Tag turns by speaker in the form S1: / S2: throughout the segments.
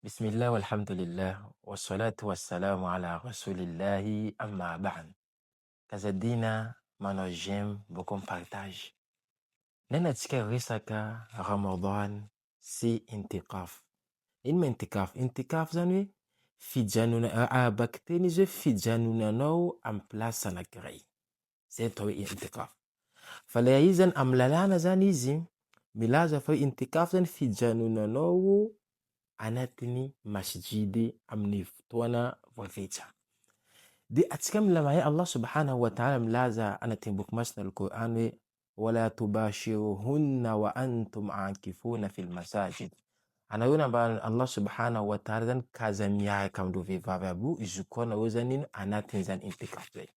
S1: Bismillah walhamdulillah wassalatu wassalamu ala rasulillahi amma ba'd. Kazadina manojim bokom partage. Nena tika risaka Ramadan si intikaf. In me intikaf. Intikaf zanwe fijanuna bakteni ze fijanuna no am place na grey. Zay towe intikaf. Fala ya izan amlalana zan izi milaza fa intikaf zan fijanuna no anatini masjidi amni fotoana voavetra. Di atika milamay Allah subhanahu wa ta'ala milaza anatini bukmasna al-Quran we wala tubashiruhunna wa antum aakifuna fil masajid. Anayona ba Allah subhanahu wa ta'ala zan kaza miaka mdo vehivavy abu izukona hoe zany anatiny zany intikaf zay.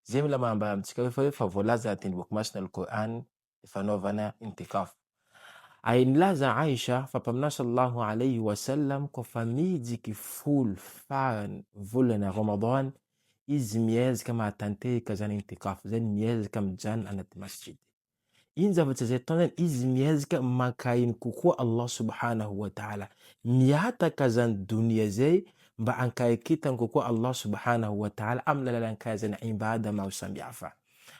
S1: Zay milamay amba amitsika hoe fa voalaza anatiny bukmasna al-Quran fanaovana intikaf. Ay nilaza Aisha fa paminà sallallahu alayhi wa sallam kofa midika folo farany volana Ramadan izy miezaka mahatanteraka zany intikaf zany miezaka mijano anaty masjid. Iny zavatra zay ataony zany izy miezaka makahiny kokoa Allah subhanahu wa ta'ala, miataka zany dunia zay mba ankahikitany kokoa Allah subhanahu wa ta'ala amin'ny alalan'ny karazana ibada maro samihafa.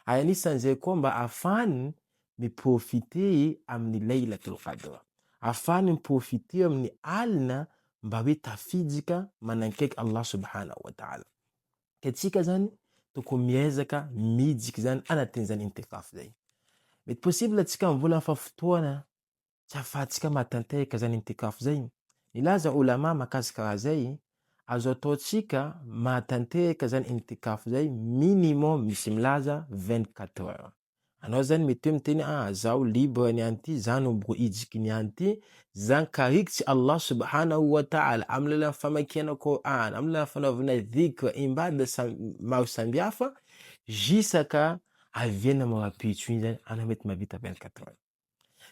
S1: Ay anisan'izay koa mba afahany miprofite amin'ny Laylatul Qadr. Afahany miprofite amin'ny alina mba hoe tafidika manankaiky Allah subhanahu wa ta'ala. Katsika zany tokony miezaka midika zany anatin' zany intikaf zay. Mety possible atsika mivola fa fotoana tsy ahafahantsika mahatanteraka zany intikaf zay. Nilaza ulama makasika raha zay, azo ataontsika mahatanteraka zany intikaf zay minimum misy milaza 24 heures. Anao zany mety hoe miteny zaho libre nianty, zaho nombro ijiky nianty, zany karikitsy Allah subhanahu wa ta'ala amin'ny alalan'ny famakiana Quran, amin'ny alalan'ny fanaovana dhikra, ibada maro samihafa, jisaka aviana marapitso iny zany anao mety mavita 24 heures.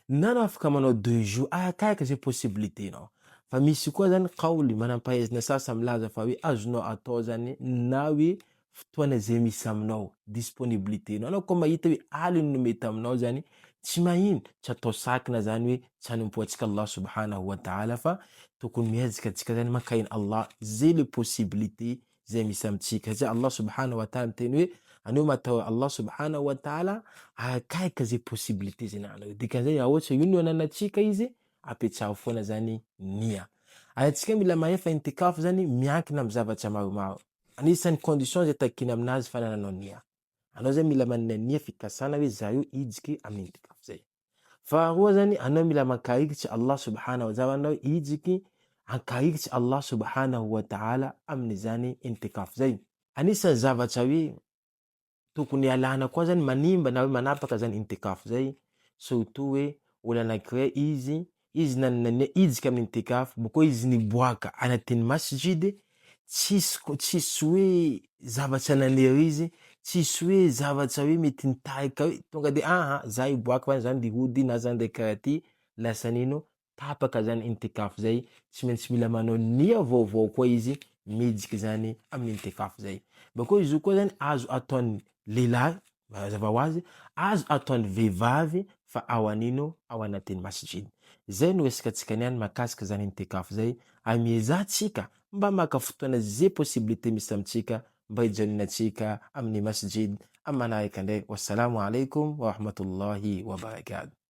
S1: Na anao afaka manao 2 jours, arakaraka zay possibilité nao. Fa misy koa zany kaoly manampahaizina sasa milaza fa hoe azonao atao zany na hoe fotoana zay misy aminao, disponibilité nao. Anao koa mahita hoe aliny no mety aminao zany, tsy mahino, tsy atao sakina zany hoe tsy hanompoantsika Allah subhanahu wa ta'ala fa tokony miezaka antsika zany makahiny Allah zay le possibilité zay misy amintsika. Zay Allah subhanahu wa ta'ala miteny hoe anao matao Allah subhanahu wa ta'ala arakaraka zay possibilité zay nanao. Dikan'izay raha ohatra io no ananatsika izy apetsaro foana zany nia. Antsika mila mahay fa intikaf zany miankina amin'ny zavatra maromaro. Anisan'ny condition zay takina aminazy fa nananao nia. Anao zany mila manana nia fikasana hoe zaho ijiky amin'ny intikaf zay. Faharoa zany anao mila makarikitsy Allah subhanahu wa ta'ala, anao ijiky ankarikitsy Allah subhanahu wa ta'ala amin'ny zany intikaf zay. Anisan'ny zavatra hoe tokony alana koa zany manimba na hoe manapaka zany intikaf zay, surtout hoe olo anankiray izy nanana ijiky amin'ny intikaf, boko izy niboaka anatin'ny masjid, tsisy hoe zavatra nanery izy, tsisy hoe zavatra hoe mety nitarika hoe tonga de za iboaka fa zany lihody na zany de karaha lasa nino tapaka zany intikaf zay. Tsy maintsy mila manao nia vaovao koa izy mijiky zany amin'ny intikaf zay. Bako izy koa zany azo ataon'ny lehilahy mazava hoazy, azo ataon'ny vehivavy fa ao anino ao anatin'ny masjid. Zay no resaka niany makasika zany intikaf zay, amiezatsika mba maka fotoana zay possibilité misy amintsika mba hijanonantsika amin'ny masjid. Amanaraka ndray. Wassalamu alaikum wa rahmatullahi wa barakatuh.